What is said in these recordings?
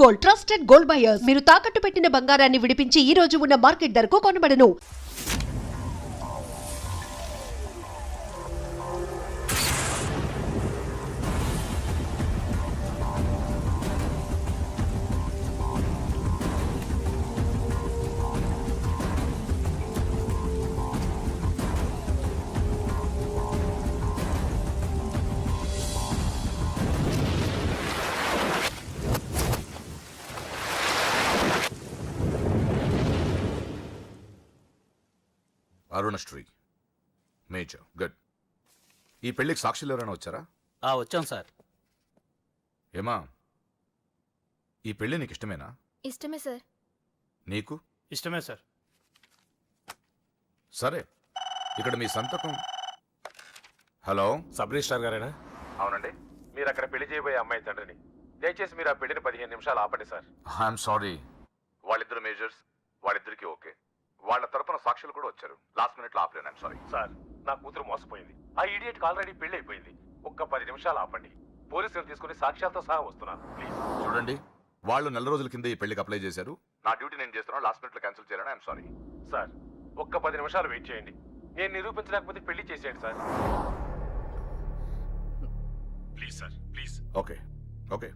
Gold, trusted gold buyers. మీరు తాకట్టు పెట్టిన బంగారాన్ని విడిపించి ఈ రోజు ఉన్న మార్కెట్ ధరకు కొనబడను. Arunasri major good. ఈ పెళ్లికి సాక్షులు ఎవరైనా వచ్చారా? వచ్చాం సార్. ఏమా, ఈ పెళ్లి నీకు ఇష్టమేనా? ఇష్టమే సార్. నీకు? ఇష్టమే సార్. సరే, ఇక్కడ మీ సంతకం. హలో, సబ్ రిజిస్ట్రార్ గారేనా? అవునండి. మీరు అక్కడ పెళ్లి చేయబోయే అమ్మాయి తండ్రిని. దయచేసి మీరు ఆ పెళ్లిని 15 నిమిషాలు ఆపండి సార్. I'm sorry. వాళ్ళిద్దరు మేజర్స్, వాళ్ళిద్దరికి ఓకే. వాళ్ళ తరపున సాక్షులు కూడా వచ్చారు. లాస్ట్ మినిట్ లో ఆపలేను. ఐఎమ్ సారీ సార్, నా కూతురు మోసపోయింది. ఆ ఇడియట్ కి ఆల్రెడీ పెళ్లి అయిపోయింది. ఒక్క 10 నిమిషాలు ఆపండి. పోలీసులు తీసుకుని సాక్ష్యాలతో సహా వస్తున్నాను. ప్లీజ్ చూడండి, వాళ్ళు నెల రోజుల కింద ఈ పెళ్లికి అప్లై చేశారు. నా డ్యూటీ నేను చేస్తున్నాను. లాస్ట్ మినిట్ లో క్యాన్సిల్ చేయాలని ఐఎమ్ సారీ. సార్, ఒక్క 10 నిమిషాలు వెయిట్ చేయండి. నేను నిరూపించలేకపోతే పెళ్లి చేసేయండి sir. Please sir, please. Okay okay,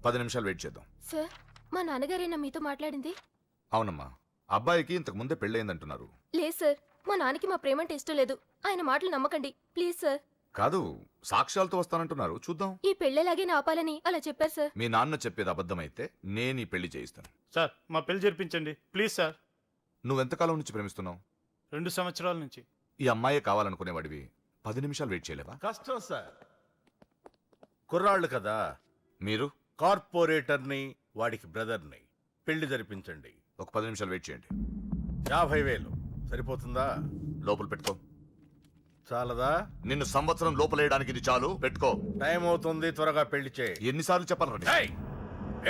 10 నిమిషాలు వెయిట్ చేద్దాం. సార్, మా నాన్నగారేనా మీతో మాట్లాడింది? అవునమ్మా, అబ్బాయికి ఇంతకు ముందే పెళ్ళయిందంటున్నారు. లేదు సార్, మా నాన్నకి మా ప్రేమంటే ఇష్టం లేదు. ఆయన మాటలు నమ్మకండి ప్లీజ్ సార్. కాదు, సాక్ష్యాలతో వస్తానంటున్నారు. చూద్దాం. ఈ పెళ్ళేలాగే ఆపాలని అలా చెప్పారు సార్. మీ నాన్న చెప్పేది అబద్ధమైతే నేను ఈ పెళ్లి చేయిస్తాను. సార్, మా పెళ్లి జరిపించండి ప్లీజ్ సార్. నువ్వెంతకాలం నుంచి ప్రేమిస్తున్నావు? 2 సంవత్సరాల నుంచి. ఈ అమ్మాయే కావాలనుకునేవాడివి 10 నిమిషాలు వెయిట్ చేయలేవా? కష్టం సార్. కుర్రాళ్ళు కదా. మీరు కార్పొరేటర్ని, వాడికి బ్రదర్ని. పెళ్లి జరిపించండి. ఒక 10 నిమిషాలు వెయిట్ చేయండి. 50,000 సరిపోతుందా? లోపల పెట్టుకో. చాలదా? నిన్ను సంవత్సరం లోపలేయడానికి ఇది చాలు. పెట్టుకో. టైం అవుతుంది, త్వరగా పెళ్లి చేయి. ఎన్నిసార్లు చెప్పాలండి? ఏయ్!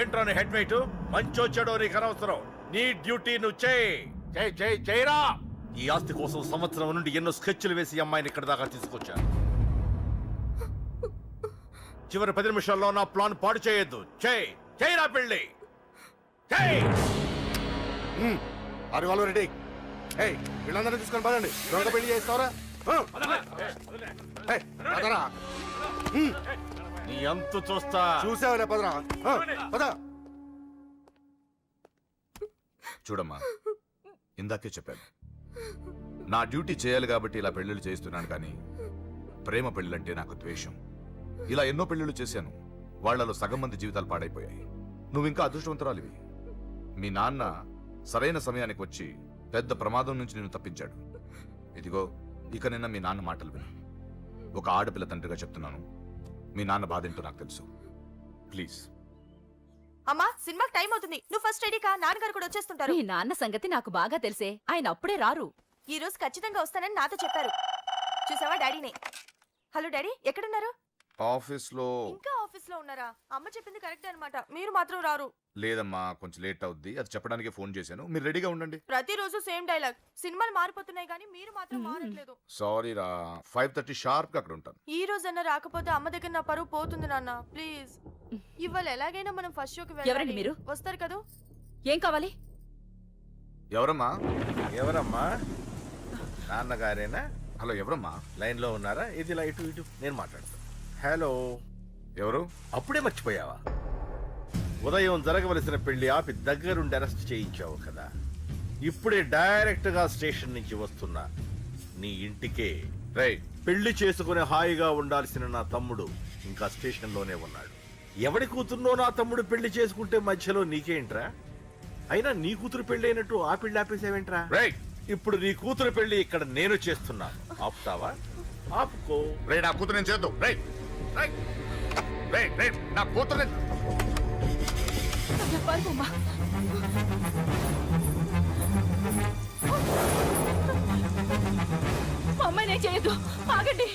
ఏంట్రా నీ హెడ్ వెయిట్? మంచో చెడో నీకు అనవసరం. నీ డ్యూటీ నువ్వు చేయరా. ఈ ఆస్తి కోసం సంవత్సరం నుండి ఎన్నో స్కెచ్లు వేసి అమ్మాయిని ఇక్కడ దాకా తీసుకొచ్చాను. చివరి 10 నిమిషాల్లో నా ప్లాన్ పాడు చేయొద్దు. చేయరా పెళ్లి. రెడీ. వీళ్ళందరూ తీసుకొని పదండి. దొంగ పెళ్లి చేస్తారా? నీ అంతు చూస్తా. చూసావులే, పదరా. పద. చూడమ్మా, ఇందాకే చెప్పాను, నా డ్యూటీ చేయాలి కాబట్టి ఇలా పెళ్లిళ్ళు చేస్తున్నాను. కానీ ప్రేమ పెళ్ళంటే నాకు ద్వేషం. ఇలా ఎన్నో పెళ్లిళ్ళు చేశాను. వాళ్లలో సగం మంది జీవితాలు పాడైపోయాయి. నువ్వు ఇంకా అదృష్టవంతురాలివి. మీ నాన్న సరైన సమయానికి వచ్చి పెద్ద ప్రమాదం నుంచి నిన్ను తప్పించాడు. ఇదిగో, ఇక నిన్న మీ నాన్న మాటలు విను. ఒక ఆడపిల్ల తండ్రిగా చెప్తున్నాను. మీ నాన్న బాధ ఏంటో నాకు తెలుసు. ప్లీజ్. అమ్మా, సినిమాకి టైం అవుతుంది. నువ్వు ఫస్ట్ రెడీ కా. నాన్నగారు కూడా వచ్చేస్తుంటారు. మీ నాన్న సంగతి నాకు బాగా తెలిసే. ఆయన అప్పుడే రారు. ఈ రోజు ఖచ్చితంగా వస్తానని నాతో చెప్పారు. చూసావా డాడీనే. హలో డాడీ, ఎక్కడున్నారు? ఆఫీస్ లో. ఇంకా ఆఫీస్ లో ఉన్నారా? అమ్మ చెప్పింది కరెక్ట్ అన్నమాట. మీరు మాత్రం రారు. లేదమ్మా, కొంచెం లేట్ అవుద్ది. అది చెప్పడానికి ఫోన్ చేశాను. మీరు రెడీగా ఉండండి. ప్రతిరోజు సేమ్ డైలాగ్. సినిమాలు మారిపోతున్నాయి కానీ మీరు మాత్రం మారట్లేదు. సారీ రా, 5:30 షార్ప్ గా అక్కడ ఉంటాను. ఈ రోజన్నా రాకపోతే అమ్మ దగ్గర నా పరువు పోతుంది నాన్న. ప్లీజ్. ఇవాళ ఎలాగైనా మనం ఫస్ట్ షోకి వెళ్ళాలి. ఎవరండి మీరు? వస్తారు కదా? ఏం కావాలి? ఎవరమ్మా? ఎవరమ్మా? నాన్నగారేనా? హలో, ఎవరమ్మా? లైన్ లో ఉన్నారా? ఇది లైట్ ఇటు నేను మాట్లాడతాను. హలో. ఎవరు? అప్పుడే మర్చిపోయావా? ఉదయం జరగవలసిన పెళ్లి ఆపి దగ్గరుండి అరెస్ట్ చేయించావు కదా. ఇప్పుడే డైరెక్ట్ గా స్టేషన్ నుంచి వస్తున్నా. నీ ఇంటికే. రైట్. పెళ్లి చేసుకుని హాయిగా ఉండాల్సిన నా తమ్ముడు ఇంకా స్టేషన్ లోనే ఉన్నాడు. ఎవడి కూతుర్నో నా తమ్ముడు పెళ్లి చేసుకుంటే మధ్యలో నీకేంట్రా? అయినా నీ కూతురు పెళ్లి అయినట్టు ఆ పెళ్లి ఆపేసావేంట్రా? రైట్. ఇప్పుడు నీ కూతురు పెళ్లి ఇక్కడ నేను చేస్తున్నాను. ఆపుతావా? ఆపుకో. రైట్. నా కూతురు నేను చేద్దాం. Right right right right. నా కూతురు అమ్మాయి నేను చేయొద్దు. ఆగండి.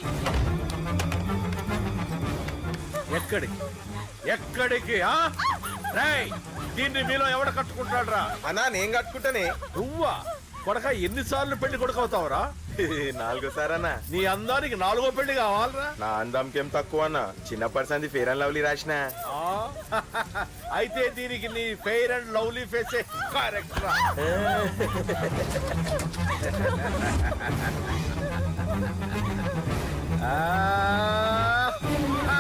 ఎక్కడికి? దీన్ని మీలో ఎవడ కట్టుకుంటాడ్రా? అన్నా, నేను కట్టుకుంటానే. నువ్వా? కొడక ఎన్నిసార్లు పెళ్లి కొడుకు అవుతావురా? 4 అన్న. నీ అందానికి 4గో పెళ్లి కావాలరా? నా అందంకేం తక్కువ అన్న. చిన్నప్పటి సంది ఫేర్ అండ్ లవ్లీ రాసిన. ఆ, అయితే దీనికి నీ fair and lovely face correct రా. ఆ, ఆ.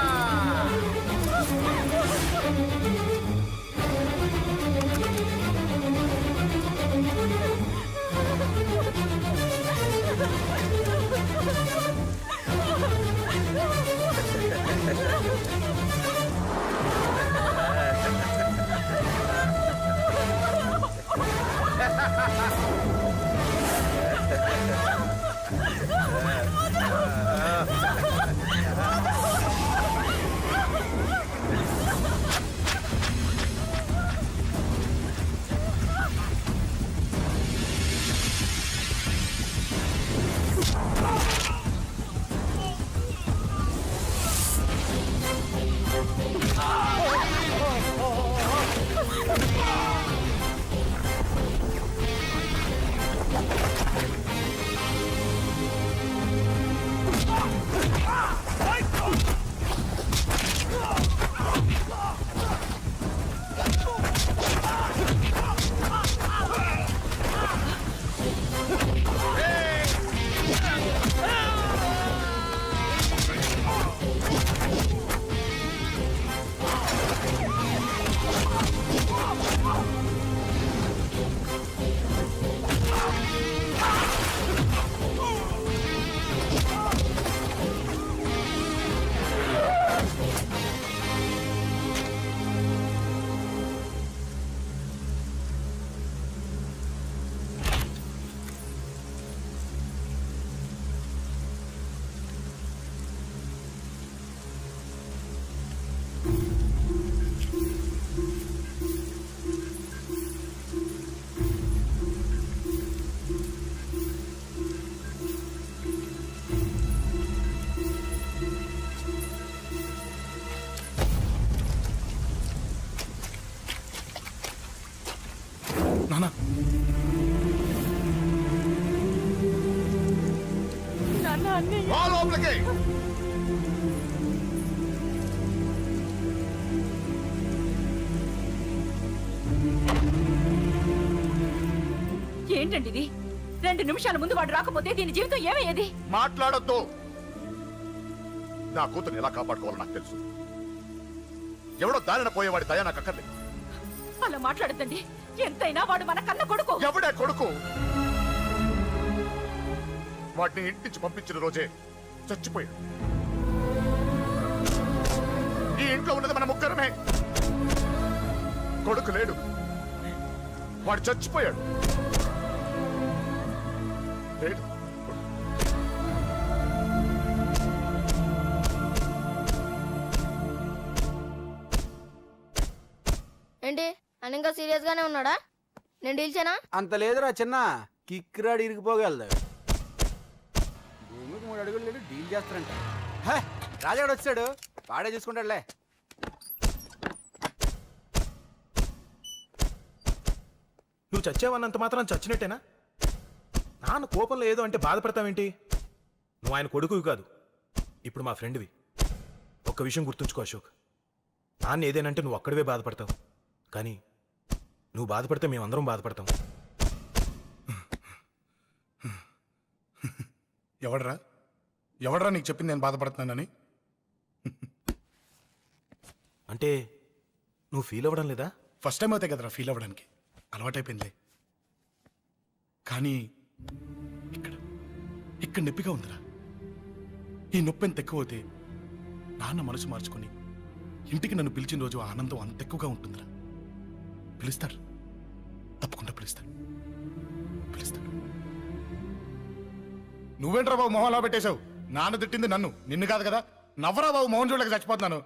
నానా నాన్న అన్నయ్య రా లోపలికి. ఏంటండి ఇది? 2 నిమిషాల ముందు వాడు రాకపోతే దీని జీవితం ఏమయ్యేది? మాట్లాడొద్దు. నా కూతురు ఎలా కాపాడుకోవాలో నాకు తెలుసు. ఎవడో దారిన పోయేవాడి దయ నాకు అక్కర్లేదు. అలా మాట్లాడద్దండి. ఎంతైనా వాడు మన కన్న కొడుకు. ఎవడే కొడుకు? వాటిని ఇంటి నుంచి పంపించిన రోజే చచ్చిపోయాడు. ఈ ఇంట్లో ఉన్నది మన ముగ్గురమే. కొడుకు లేడు, వాడు చచ్చిపోయాడు. లేడు. ఏంటి అని ఇంకా సీరియస్ గానే ఉన్నాడా? నేను డీల్చానా? అంత లేదురా చిన్న కిక్రాడు ఇరిగిపోగలదు. భూమికి 3 అడుగులు లేడు డీల్ చేస్తారంట. హే, రాజాడు వచ్చాడు, వాడే చూసుకుంటాడులే. నువ్వు చచ్చావన్నంత మాత్రం చచ్చినట్టేనా? నాన్న కోపంలో ఏదో అంటే బాధపడతావేంటి? నువ్వు ఆయన కొడుకువి కాదు, ఇప్పుడు మా ఫ్రెండ్వి. ఒక్క విషయం గుర్తుంచుకో అశోక్, నాన్న ఏదేనంటే నువ్వు అక్కడివే బాధపడతావు, కానీ నువ్వు బాధపడితే మేమందరం బాధపడతాం. ఎవడరా నీకు చెప్పింది నేను బాధపడుతున్నానని? అంటే నువ్వు ఫీల్ అవ్వడం లేదా? ఫస్ట్ టైం అవుతాయి కదరా ఫీల్ అవ్వడానికి, అలవాటైపోయిందిలే. కానీ ఇక్కడ ఇక్కడ నొప్పిగా ఉందిరా. ఈ నొప్పి ఎంత ఎక్కువ అవుతే నాన్న మనసు మార్చుకొని ఇంటికి నన్ను పిలిచిన రోజు ఆ ఆనందం అంత ఎక్కువగా ఉంటుందిరా. పిలుస్తారు, తప్పకుండా పిలుస్తాను. నువ్వేంట్రా బాబు మొహంలా పెట్టేశావు? నాన్న తిట్టింది నన్ను, నిన్ను కాదు కదా. నవ్వరా బాబు, మొహం చూడలేక చచ్చిపోతున్నాను.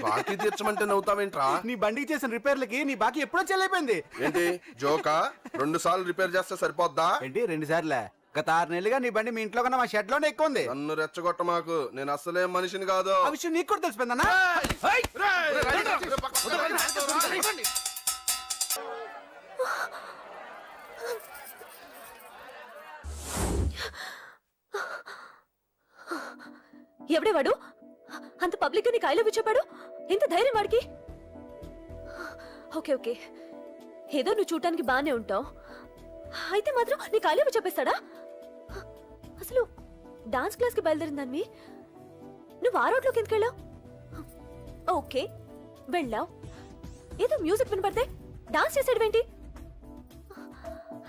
బాకీ తీర్చమంటే నవ్వుతావేంట్రా? నీ బండికి చేసిన రిపేర్లకి నీ బాకీ ఎప్పుడో చెల్లైపోయింది. ఏంటి జోకా? 2 సార్లు రిపేర్ చేస్తే సరిపోద్దా? ఏంటి 2 సార్లే? గత 6 నెలలుగా నీ బండి మీ ఇంట్లో కన్నా మా షెడ్ లోనే ఎక్కువ ఉంది. నన్ను రెచ్చగొట్ట మాకు, నేను అసలే మనిషిని కాదు. ఆ విషయం నీకు కూడా తెలిసిపోయిందన్నా? ఎవడే వాడు? అంత పబ్లిక్ గా నీకు ఐ లవ్ యూ చెప్పాడు? ఎంత ధైర్యం వాడికి? ఓకే ఓకే, ఏదో నువ్వు చూడటానికి బానే ఉంటావు, అయితే మాత్రం నీకు ఐ లవ్ యూ చెప్పేస్తాడా? అసలు డాన్స్ క్లాస్ కి బయలుదేరిందాన్ని నువ్వు ఆ రోడ్లోకి ఎందుకు వెళ్ళావు? ఓకే వెళ్ళావు, ఏదో మ్యూజిక్ వినపడితే డాన్స్ చేసాడువేంటి?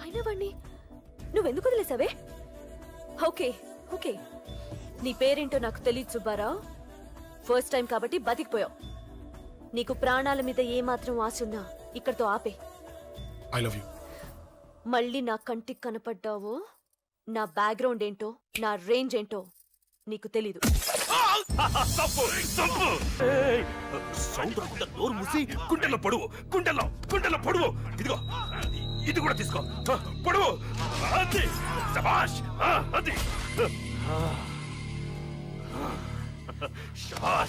అయినా వాణ్ణి నువ్వెందుకు వదిలేసావే? ఓకే ఓకే, నీ పేరేంటో నాకు తెలియదు సుబ్బారావు. ఫస్ట్ టైం కాబట్టి బతికిపోయావు. నీకు ప్రాణాల మీద ఏమాత్రం ఆశ ఉన్నా ఇక్కడితో ఆపే. I love you. మళ్ళీ నా కంటికి కనపడ్డావో నా బ్యాక్గ్రౌండ్ ఏంటో నా రేంజ్ ఏంటో నీకు తెలీదు. సౌండ్ రాకుండా నోరు మూసి గుండెల్లో పొడువు, గుండెల్లో పొడువు. ఇదిగో ఇది కూడా తీసుకో, పొడువు. అది శభాష్, అది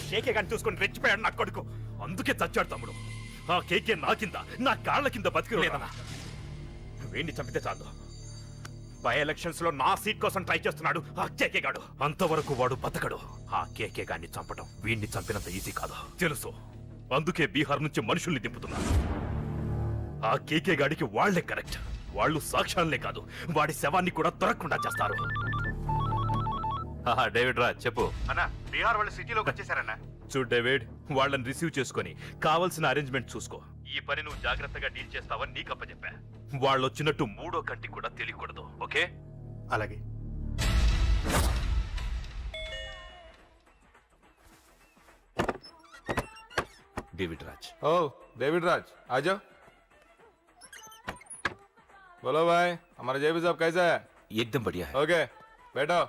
కేకే కానీ చూసుకొని రెచ్చిపోయాడు నా కొడుకు. అందుకే చచ్చాడు తమ్ముడు. ఆ కేకే నా కింద, నా కాళ్ళ కింద బతికిలేదన్నా. వేణ్ణి చంపితే చాలు. బై ఎలక్షన్స్ లో నా సీట్ కోసం ట్రై చేస్తున్నాడు ఆ కేకే గాడు. అంతవరకు వాడు బతకడు. ఆ కేకే గాన్ని చంపడం వీణ్ణి చంపినంత ఈజీ కాదు తెలుసు. అందుకే బీహార్ నుంచి మనుషుల్ని దింపుతున్నారు. ఆ కేకే గాడికి వాళ్లే కరెక్ట్. వాళ్ళు సాక్ష్యాలనే కాదు, వాడి శవాన్ని కూడా దొరకకుండా చేస్తారు. డేవిడ్ రా చెప్పు అన్న, బీహార్ వాళ్ళు సిటీలోకి వచ్చేసారన్న. చూడు డేవిడ్, వాళ్ళని రిసీవ్ చేసుకొని కావాల్సిన అరేంజ్మెంట్ చూసుకో. ఈ పని నువ్వు జాగ్రత్తగా డీల్ చేస్తావని నీకు అప్పచెప్పా. వాళ్ళు వచ్చినట్టు మూడో కంటికి కూడా తెలియకూడదు, ఓకే? అలాగే. डेविड राज। ओ डेविड राज आ जाओ। बोलो भाई, हमारा जेपी साहब कैसा है? एकदम बढ़िया है। ओके बैठो।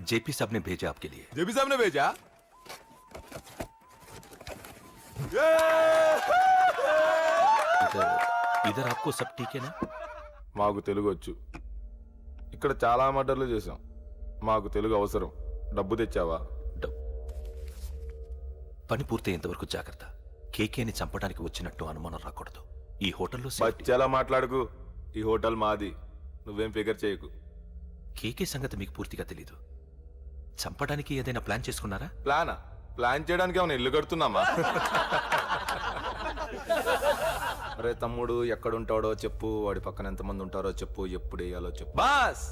जेपी साहब ने भेजा आपके लिए। जेपी साहब ने भेजा? इधर आपको सब ठीक है ना? మాకు తెలుగు వచ్చు. ఇక్కడ చాలా మర్డర్లు చేశాం. మాకు తెలుగు అవసరం. డబ్బు తెచ్చావా? పని పూర్తయ్యేంత వరకు జాగ్రత్త. కేకేని చంపడానికి వచ్చినట్టు అనుమానం రాకూడదు. ఈ హోటల్లో బచ్చాలా మాట్లాడుకు. ఈ హోటల్ మాది. నువ్వేం ఫిగర్ చేయకు. కేకే సంగతి మీకు పూర్తిగా తెలీదు. చంపడానికి ఏదైనా ప్లాన్ చేసుకున్నారా? ప్లానా? ప్లాన్ చేయడానికి ఏమైనా ఇల్లు కడుతున్నామా? అరే తమ్ముడు, ఎక్కడుంటాడో చెప్పు, వాడి పక్కన ఎంతమంది ఉంటారో చెప్పు, ఎప్పుడు వేయాలో చెప్పు. బాస్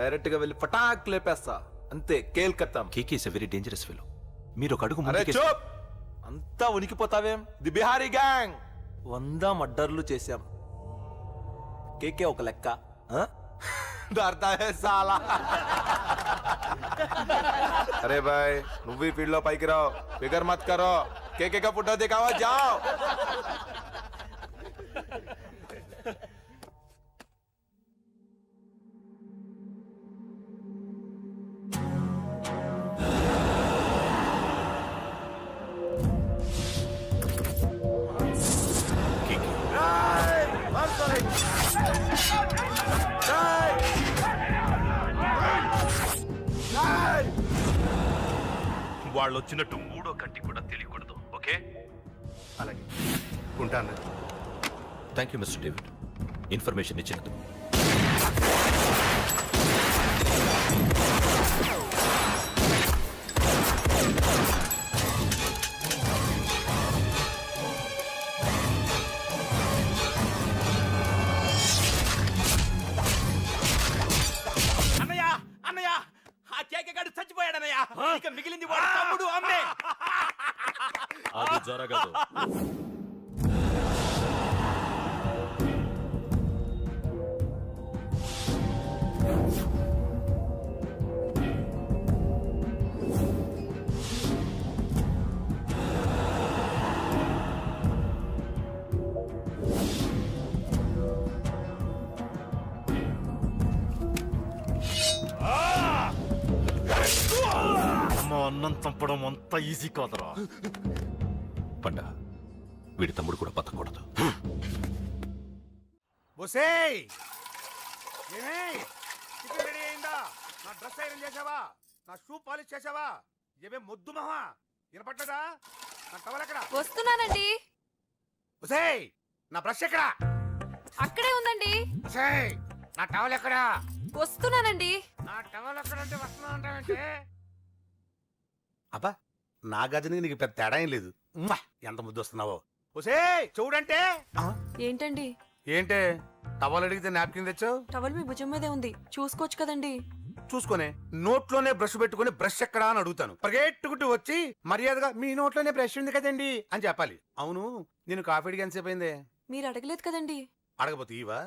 డైరెక్ట్ గా వెళ్ళి పటాక్ లేపేస్తా అంతే. కేల్కత్తాం. KK is a very dangerous fellow. మీరు ఒక అడుగు అరే ముందుకేసి- చూప్, అంతా ఉనికిపోతావేం? ది బిహారీ గ్యాంగ్ 100 మర్డర్లు చేశాం. కేకే ఒక లెక్క. డర్తా హై సాలా. అరే భాయ్, నువ్వు ఈ ఫీల్డ్ లో పైకి రావు. ఫిగర్ మత్ కరో. కేకే కా ఫోటో దిखावा जाओ. వాళ్ళు వచ్చినట్టు మూడో కంటి కూడా తెలియకూడదు, ఓకే? అలాగే ఉంటాను. Thank you mister David, information ఇచ్చినందుకు. అన్నయ్య అన్నయ్య, ఆ కేక గాడు చచ్చిపోయాడన్నయ్య. ఇక మిగిలింది వాడు తమ్ముడు అమ్మే. అది జరగదు. అన్నం చంపడం అంత ఈజీ కాదురా. పండ, వీడి తమ్ముడు కూడా బతకూడదు. బొసేయ్, ఏమే టిఫిన్ రెడీ అయిందా? నా డ్రెస్ ఐరన్ చేసావా? నా షూ పాలిష్ చేసావా? ఏమే మొద్దు మహా వినపట్టదా? నా టవల్ ఎక్కడ? వస్తున్నానండి. బొసేయ్, నా బ్రష్ ఎక్కడ? అక్కడే ఉందండి. బొసేయ్, నా టవల్ ఎక్కడ? వస్తున్నానండి. నా టవల్ ఎక్కడ అంటే వస్తున్నా అంటావేంటే? అబ్బా నా గజనికి నీకు పెద్ద తేడా ఏం లేదు ఉమ్మా, ఎంత ముద్దు వస్తున్నావో. ఒసే చూడంటే ఏంటండి ఏంటే టవల్ అడిగితే నాప్కిన్ తెచ్చావు? టవల్ మీ భుజం మీదే ఉంది, చూసుకోవచ్చు కదండి. చూసుకొని నోట్లోనే బ్రష్ పెట్టుకుని బ్రష్ ఎక్కడా అని అడుగుతాను. పరిగెట్టుకుంటూ వచ్చి మర్యాదగా మీ నోట్లోనే బ్రష్ ఉంది కదండి అని చెప్పాలి. అవును నేను కాఫీ అడిగి ఎంతసేపు అయిందే? మీరు అడగలేదు కదండి. అడగపోతే ఇవా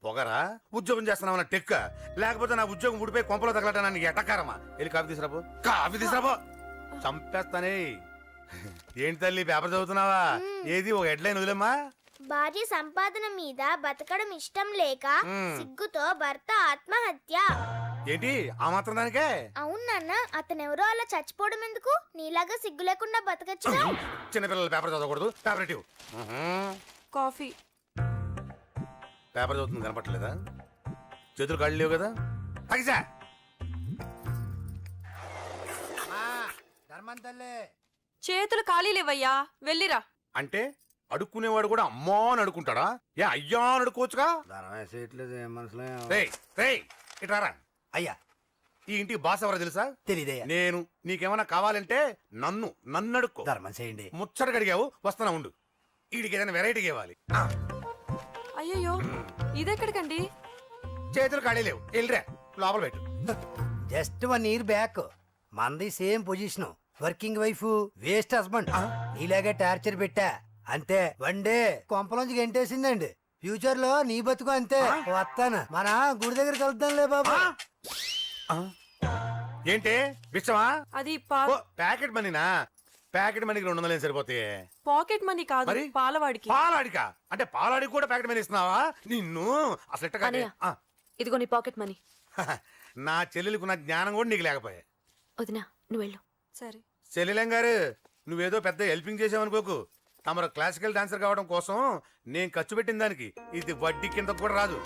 పొగరా? ఉద్యోగం చేస్తున్నావు టెక్క, లేకపోతే నా ఉద్యోగం ఊడిపోయి కొంపలో తగలటా నీకు ఎటకారమా? వెళ్ళి కాఫీ తీసుకురాబో, కాఫీ తీసుకురాబో. చంపేస్తానే. ఏంటి తల్లి పేపర్ చదువుతున్నావా? ఏది ఒక హెడ్లైన్ వదిలేమ్మా. భార్య సంపాదన మీద బతకడం ఇష్టం లేక సిగ్గుతో భర్త ఆత్మహత్య. ఏంటి ఆ మాత్రం దానికే? అవును నాన్న, అతనెవరో అలా చచ్చిపోవడం ఎందుకు? నీలాగా సిగ్గు లేకుండా బతకచ్చుగా. చిన్నపిల్లలు పేపర్ చదవకూడదు. పేపర్ ఇవ్వు. కాఫీ. పేపర్ చదువుతుంది కనపట్లేదా? చేతులు కాళ్ళు లేవు కదా? తగ్గిసా చేతులు ఖాళీ లేవయ్యా, వెళ్ళిరా. అంటే అడుక్కునేవాడు కూడా అమ్మా అని అడుక్కుంటాడా? ఏ అయ్యా అని అడుక్కోవచ్చుగా? రేయ్, రేయ్, ఇట్రారా. అయ్యా ఈ ఇంటికి బాస్ ఎవరో తెలుసా? తెలియదయ్యా. నేను. నీకేమైనా కావాలంటే నన్ను అడుక్కో. ధర్మం చేయండి. ముచ్చట అడిగావు, వస్తానా ఉండు. వీడికి ఏదైనా వెరైటీ ఇవ్వాలి. అయ్యయ్యో, ఇదెక్కడికండి? చేతులు ఖాళీ లేవు, వెళ్ళిరా లోపల పెట్టు. జస్ట్ 1 year బ్యాక్ మంది same position, working wife, waste husband. నీలాగే టార్చర్ పెట్టా అంతే. 1 day కొంపలోంచి గంటేసిందండి. ఫ్యూచర్ లో నీ బతుకు అంతే. వస్తాను, మన గుడి దగ్గర కలుద్దాంలే బాబా. ఏంటి విషమా? అది ప్యాకెట్ మనీనా? ప్యాకెట్ మనీకి 200 సరిపోతాయి. పాకెట్ మనీ కాదు, మరి? పాలవాడికి. పాలాడికా? అంటే పాలాడికి కూడా ప్యాకెట్ మనీ ఇస్తున్నావా? నిన్ను అసలు ఎట్ట కాదే. అన్నయ్య. ఇదిగో నీ పాకెట్ మనీ. నా చెల్లెలకు నా జ్ఞానం కూడా నీకు లేకపోయా. వదినా నువ్వు వెళ్ళు. సరే. చెల్లెలం గారు నువ్వేదో పెద్ద హెల్పింగ్ చేసావనుకోకు. తమరు క్లాసికల్ డాన్సర్ కావడం కోసం నేను ఖర్చు పెట్టిన దానికి ఇది వడ్డీ కింద కూడా రాదు.